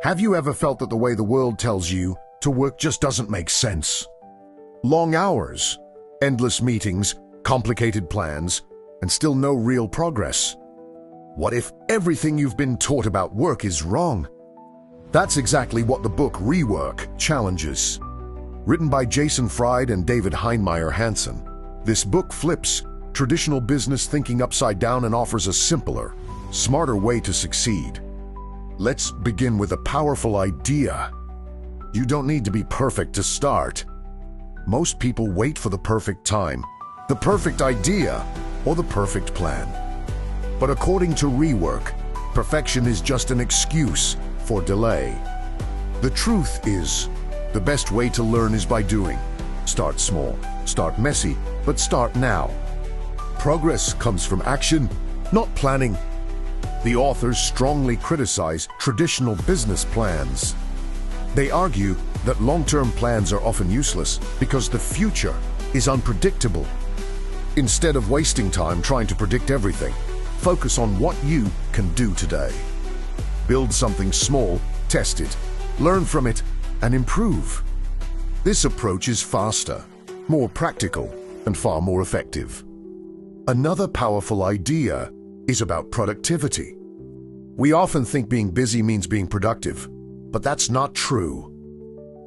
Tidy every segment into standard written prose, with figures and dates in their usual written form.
Have you ever felt that the way the world tells you to work just doesn't make sense? Long hours, endless meetings, complicated plans, and still no real progress. What if everything you've been taught about work is wrong? That's exactly what the book Rework challenges. Written by Jason Fried and David Heinemeier Hansen, this book flips traditional business thinking upside down and offers a simpler, smarter way to succeed. Let's begin with a powerful idea. You don't need to be perfect to start. Most people wait for the perfect time, the perfect idea, or the perfect plan. But according to Rework, perfection is just an excuse for delay. The truth is, the best way to learn is by doing. Start small, start messy, but start now. Progress comes from action, not planning. The authors strongly criticize traditional business plans. They argue that long-term plans are often useless because the future is unpredictable. Instead of wasting time trying to predict everything, focus on what you can do today. Build something small, test it, learn from it, and improve. This approach is faster, more practical, and far more effective. Another powerful idea is about productivity. We often think being busy means being productive, but that's not true.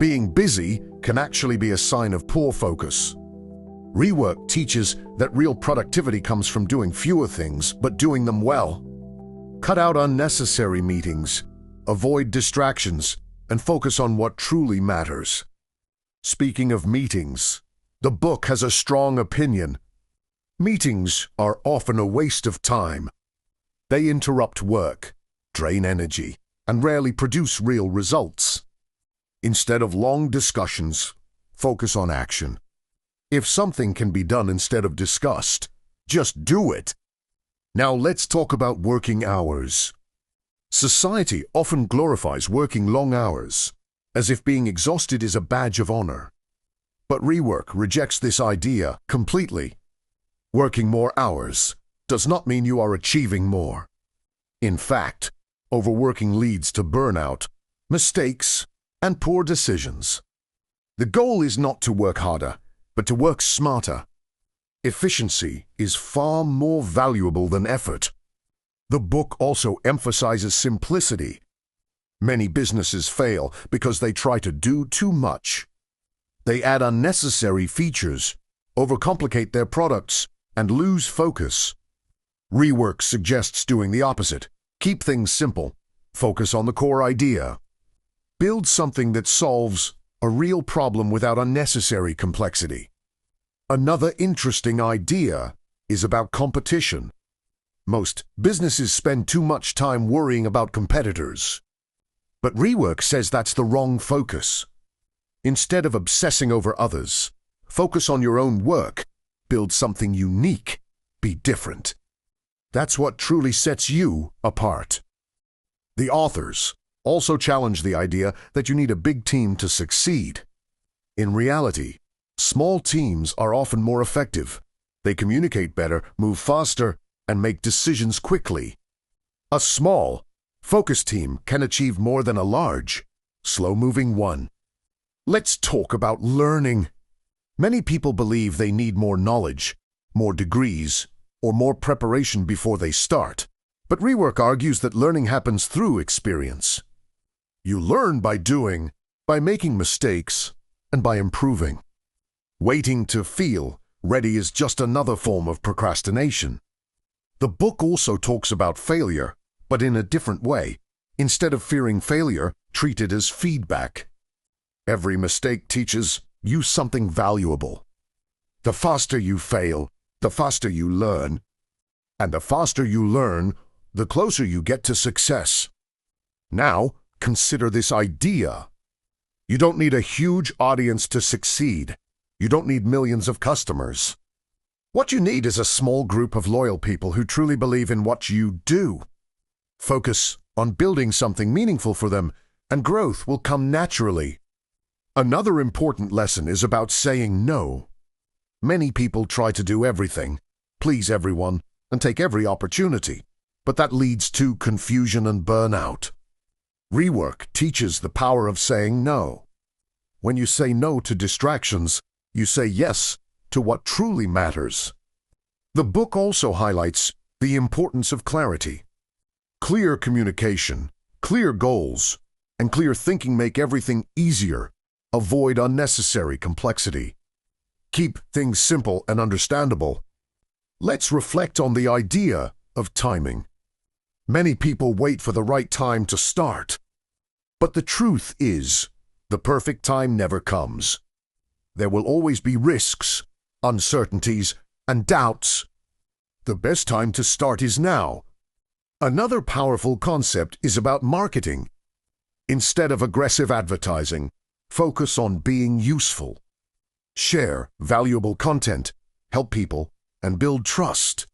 Being busy can actually be a sign of poor focus. Rework teaches that real productivity comes from doing fewer things, but doing them well. Cut out unnecessary meetings, avoid distractions, and focus on what truly matters. Speaking of meetings, the book has a strong opinion. Meetings are often a waste of time. They interrupt work, drain energy, and rarely produce real results. Instead of long discussions, focus on action. If something can be done instead of discussed, just do it. Now let's talk about working hours. Society often glorifies working long hours, as if being exhausted is a badge of honor. But Rework rejects this idea completely. Working more hours does not mean you are achieving more. In fact, overworking leads to burnout, mistakes, and poor decisions. The goal is not to work harder, but to work smarter. Efficiency is far more valuable than effort. The book also emphasizes simplicity. Many businesses fail because they try to do too much. They add unnecessary features, overcomplicate their products, and lose focus. Rework suggests doing the opposite. Keep things simple. Focus on the core idea. Build something that solves a real problem without unnecessary complexity. Another interesting idea is about competition. Most businesses spend too much time worrying about competitors. But Rework says that's the wrong focus. Instead of obsessing over others, focus on your own work. Build something unique. Be different. That's what truly sets you apart. The authors also challenge the idea that you need a big team to succeed. In reality, small teams are often more effective. They communicate better, move faster, and make decisions quickly. A small, focused team can achieve more than a large, slow-moving one. Let's talk about learning. Many people believe they need more knowledge, more degrees, or more preparation before they start. But Rework argues that learning happens through experience. You learn by doing, by making mistakes, and by improving. Waiting to feel ready is just another form of procrastination. The book also talks about failure, but in a different way. Instead of fearing failure, treat it as feedback. Every mistake teaches you something valuable. The faster you fail, the faster you learn. And the faster you learn, the closer you get to success. Now, consider this idea. You don't need a huge audience to succeed. You don't need millions of customers. What you need is a small group of loyal people who truly believe in what you do. Focus on building something meaningful for them, and growth will come naturally. Another important lesson is about saying no. Many people try to do everything, please everyone, and take every opportunity, but that leads to confusion and burnout. Rework teaches the power of saying no. When you say no to distractions, you say yes to what truly matters. The book also highlights the importance of clarity. Clear communication, clear goals, and clear thinking make everything easier. Avoid unnecessary complexity. Keep things simple and understandable. Let's reflect on the idea of timing. Many people wait for the right time to start. But the truth is, the perfect time never comes. There will always be risks, uncertainties, and doubts. The best time to start is now. Another powerful concept is about marketing. Instead of aggressive advertising, focus on being useful. Share valuable content, help people, and build trust.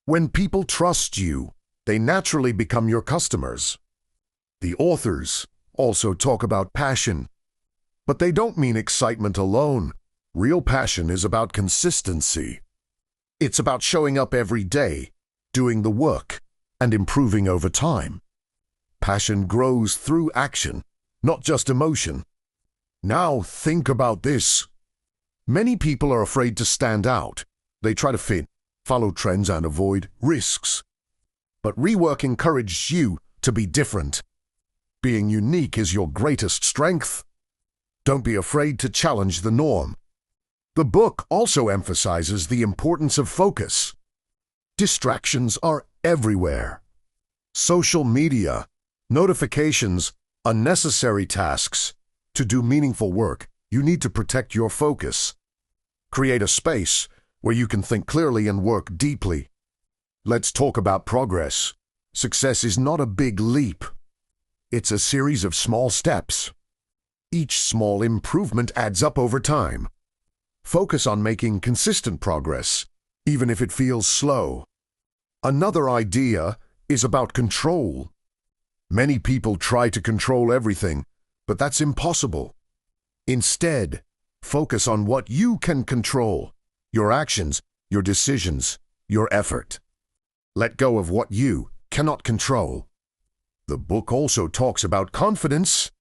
When people trust you, they naturally become your customers. The authors also talk about passion. But they don't mean excitement alone. Real passion is about consistency. It's about showing up every day, doing the work, and improving over time. Passion grows through action, not just emotion. Now think about this. Many people are afraid to stand out. They try to fit, follow trends, and avoid risks. But Rework encouraged you to be different. Being unique is your greatest strength. Don't be afraid to challenge the norm. The book also emphasizes the importance of focus. Distractions are everywhere. Social media, notifications, unnecessary tasks. To do meaningful work, you need to protect your focus. Create a space where you can think clearly and work deeply. Let's talk about progress. Success is not a big leap. It's a series of small steps. Each small improvement adds up over time. Focus on making consistent progress, even if it feels slow. Another idea is about control. Many people try to control everything, but that's impossible. Instead, focus on what you can control: your actions, your decisions, your effort. Let go of what you cannot control. The book also talks about confidence.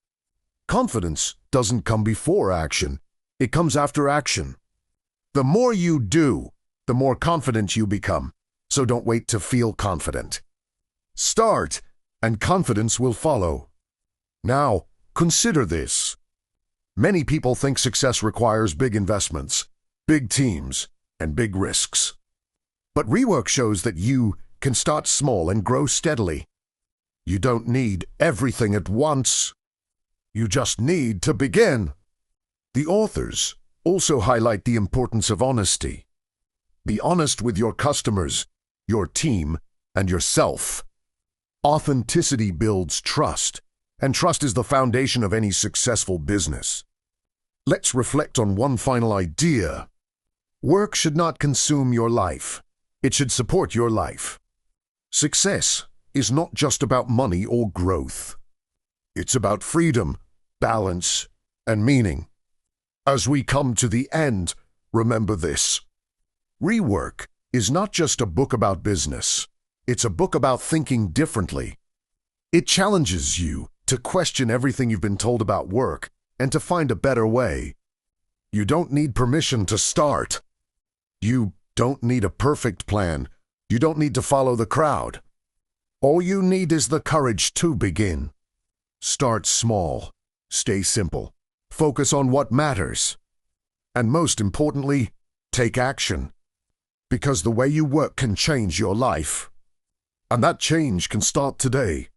Confidence doesn't come before action. It comes after action. The more you do, the more confident you become. So don't wait to feel confident. Start, and confidence will follow. Now, consider this. Many people think success requires big investments, big teams, and big risks. But Rework shows that you can start small and grow steadily. You don't need everything at once. You just need to begin. The authors also highlight the importance of honesty. Be honest with your customers, your team, and yourself. Authenticity builds trust, and trust is the foundation of any successful business. Let's reflect on one final idea. Work should not consume your life. It should support your life. Success is not just about money or growth. It's about freedom, balance, and meaning. As we come to the end, remember this. Rework is not just a book about business. It's a book about thinking differently. It challenges you to question everything you've been told about work and to find a better way. You don't need permission to start. You don't need a perfect plan. You don't need to follow the crowd. All you need is the courage to begin. Start small. Stay simple. Focus on what matters. And most importantly, take action. Because the way you work can change your life. And that change can start today.